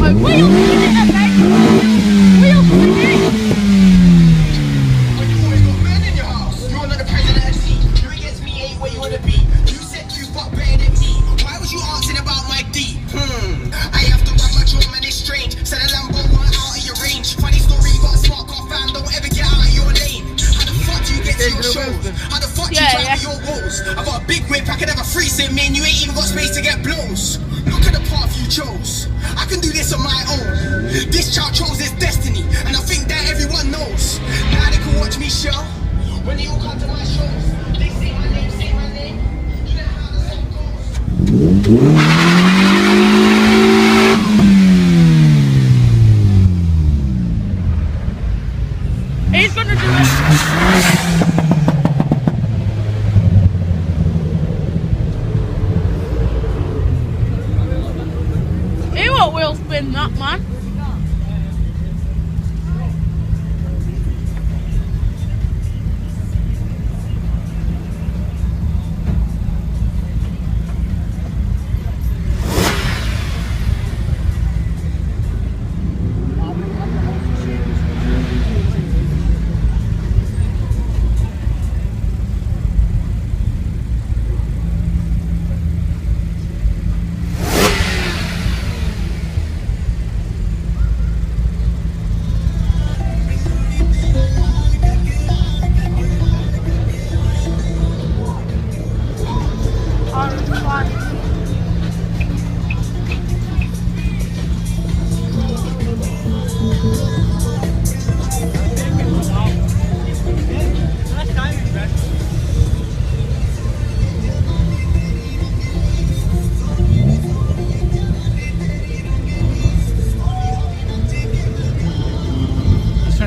Wait, what are you doing at, mate? What are you doing? When you always got men in your house, you're not the president of C. You against me ain't where you wanna be. You said you fuck better than me. Why was you asking about my D? I have to run my drum and it's strange. Said a Lambo one out of your range. Funny story, got a smart car fam, don't ever get out of your lane. How the fuck do you get to your shows? How the fuck do you travel your woes? I got a big whip, I can have a free sim, man. You ain't even got space to get blows. Look at the path you chose. I can do this on my own. This child chose his destiny, and I think that everyone knows. Now they can watch me show. When they all come to my shows, they say my name, say my name. You know how the song goes. He's gonna do it. He won't wheel spin that, man.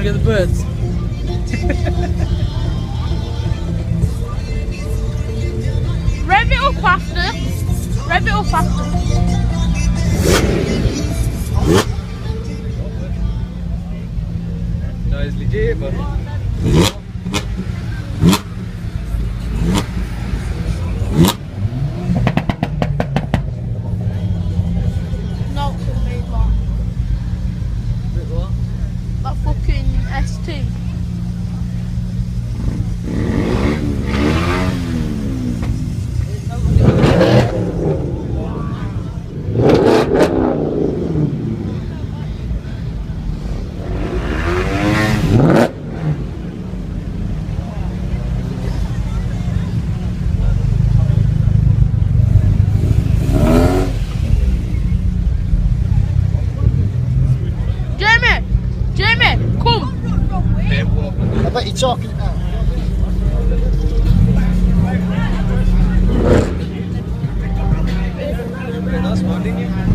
Get the birds. Rev it up faster. Rev it up faster. No, it's legit, but. No, mate, that fucking ST. Jamie, come. I bet you're talking now. That's one, didn't you?